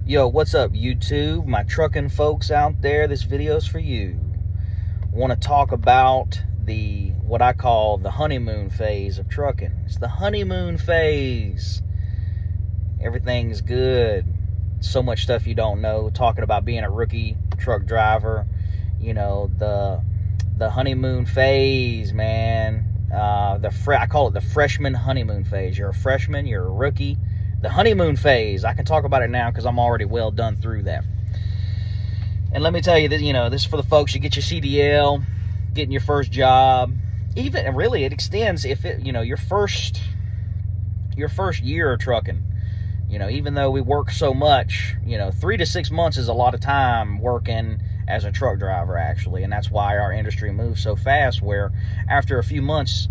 Yo, what's up, YouTube? My trucking folks out there, this video's for you. Want to talk about what I call the honeymoon phase of trucking. It's the honeymoon phase. Everything's good. So much stuff you don't know. Talking about being a rookie truck driver. You know, the honeymoon phase, man. I call it the freshman honeymoon phase. You're a freshman, you're a rookie. The honeymoon phase. I can talk about it now because I'm already well done through that. And let me tell you that, this is for the folks. You get your CDL, getting your first job. Even really, it extends if it, your first year of trucking. Even though we work so much, 3 to 6 months is a lot of time working as a truck driver, actually. And that's why our industry moves so fast, where after a few months,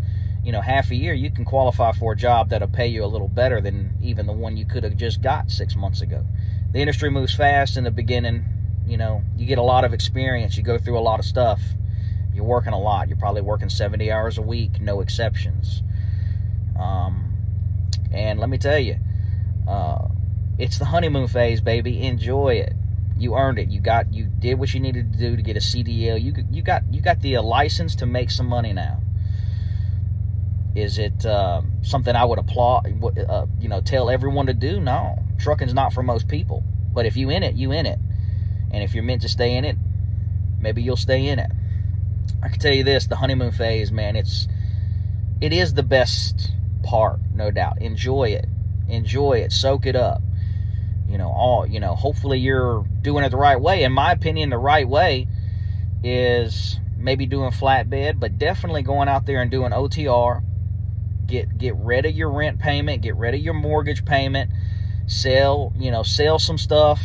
half a year, you can qualify for a job that'll pay you a little better than even the one you could have just got 6 months ago. The industry moves fast in the beginning. You get a lot of experience. You go through a lot of stuff. You're working a lot. You're probably working 70 hours a week, no exceptions. And let me tell you, it's the honeymoon phase, baby. Enjoy it. You earned it. You did what you needed to do to get a CDL. You got the license to make some money now. Is it something I would applaud? Tell everyone to do? No, trucking's not for most people. But if you in it, you in it. And if you're meant to stay in it, maybe you'll stay in it. I can tell you this: the honeymoon phase, man. It is the best part, no doubt. Enjoy it. Soak it up. Hopefully you're doing it the right way. In my opinion, the right way is maybe doing flatbed, but definitely going out there and doing OTR. Get rid of your rent payment, get rid of your mortgage payment, sell some stuff,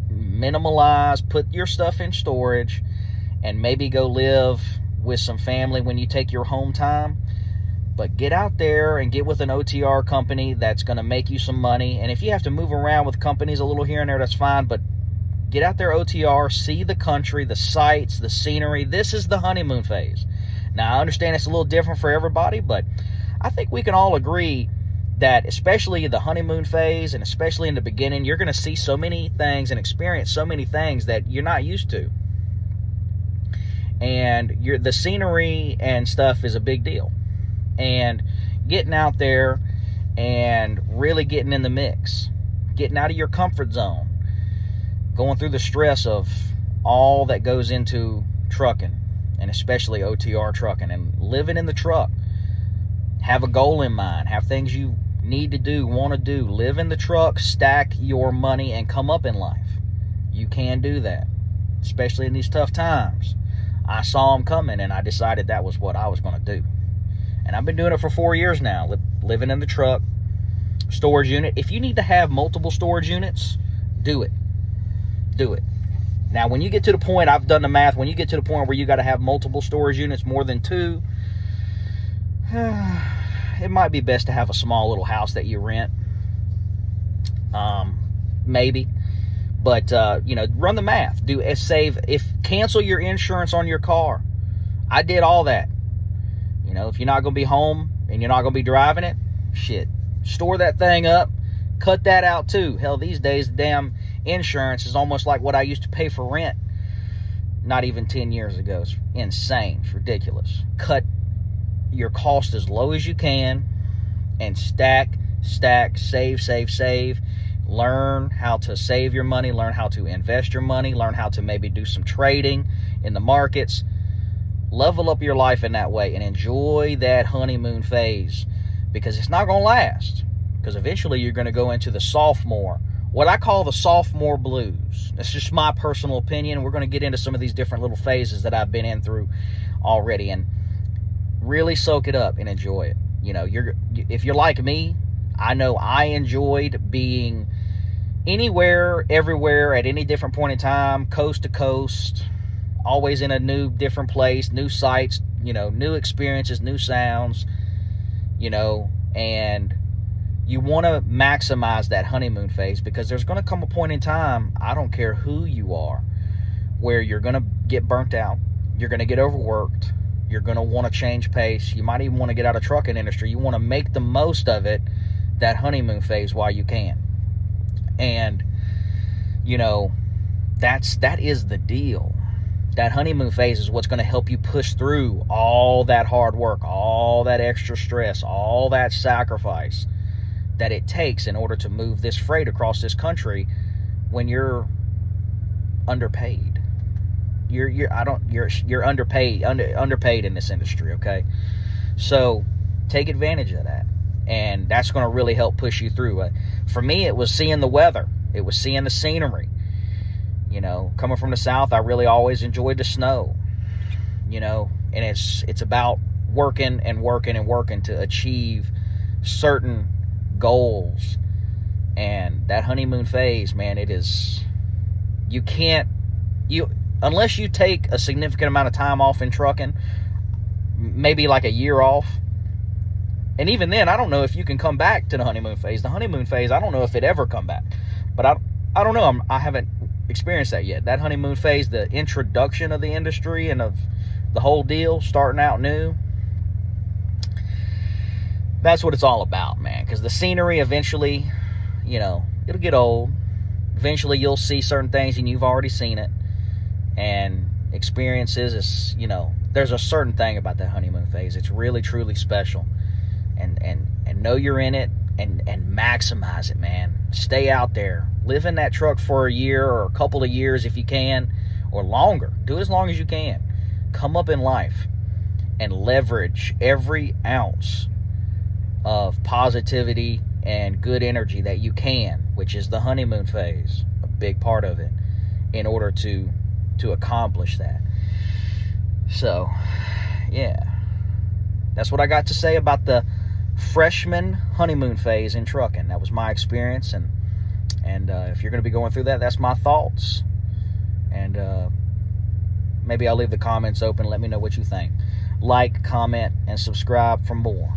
minimalize, put your stuff in storage, and maybe go live with some family when you take your home time. But get out there and get with an OTR company that's going to make you some money. And if you have to move around with companies a little here and there, that's fine. But get out there, OTR, see the country, the sights, the scenery. This is the honeymoon phase. Now, I understand it's a little different for everybody, but I think we can all agree that especially the honeymoon phase, and especially in the beginning, you're going to see so many things and experience so many things that you're not used to. And the scenery and stuff is a big deal. And getting out there and really getting in the mix, getting out of your comfort zone, going through the stress of all that goes into trucking, and especially OTR trucking, and living in the truck. Have a goal in mind, have things you need to do, want to do. Live in the truck, stack your money, and come up in life. You can do that, especially in these tough times. I saw them coming, and I decided that was what I was going to do. And I've been doing it for 4 years now, living in the truck, storage unit. If you need to have multiple storage units, do it. Do it. Now, when you get to the point, I've done the math, when you get to the point where you got to have multiple storage units, more than 2, it might be best to have a small little house that you rent. Maybe. But, run the math. Cancel your insurance on your car. I did all that. If you're not going to be home and you're not going to be driving it, shit, store that thing up, cut that out too. Hell, these days, the damn insurance is almost like what I used to pay for rent not even 10 years ago. It's insane. It's ridiculous. Cut your cost as low as you can and stack, save. Learn how to save your money, learn how to invest your money, learn how to maybe do some trading in the markets. Level up your life in that way and enjoy that honeymoon phase, because it's not going to last. Because eventually you're going to go into the sophomore, what I call the sophomore blues. That's just my personal opinion. We're going to get into some of these different little phases that I've been in through already, and really soak it up and enjoy it. If you're like me, I know I enjoyed being anywhere, everywhere, at any different point in time, coast to coast, always in a different place, new sights, new experiences, new sounds, and you want to maximize that honeymoon phase, because there's going to come a point in time, I don't care who you are, where you're going to get burnt out, you're going to get overworked, You're going to want to change pace. You might even want to get out of trucking industry. You want to make the most of it, that honeymoon phase, while you can. And you know, that is the deal. That honeymoon phase is what's going to help you push through all that hard work, all that extra stress, all that sacrifice that it takes in order to move this freight across this country when you're underpaid. You're underpaid in this industry, okay? So take advantage of that, and that's going to really help push you through. For me, it was seeing the weather. It was seeing the scenery. You know, coming from the South, I really always enjoyed the snow. You know, and it's about working and working and working to achieve certain goals. And that honeymoon phase, man, it is, unless you take a significant amount of time off in trucking, maybe like a year off. And even then, I don't know if you can come back to the honeymoon phase. The honeymoon phase, I don't know if it ever come back. But I don't know. I haven't experienced that yet. That honeymoon phase, the introduction of the industry and of the whole deal, starting out new, that's what it's all about, man. Because the scenery eventually, you know, it'll get old. Eventually you'll see certain things and you've already seen it. And experiences is, you know, there's a certain thing about that honeymoon phase. It's really, truly special. And know you're in it and maximize it, man. Stay out there. Live in that truck for a year or a couple of years if you can, or longer. Do it as long as you can. Come up in life and leverage every ounce of positivity and good energy that you can, which is the honeymoon phase, a big part of it, in order to accomplish that. So, yeah. That's what I got to say about the freshman honeymoon phase in trucking. That was my experience, and if you're going to be going through that, that's my thoughts. And maybe I'll leave the comments open. Let me know what you think. Like, comment, and subscribe for more.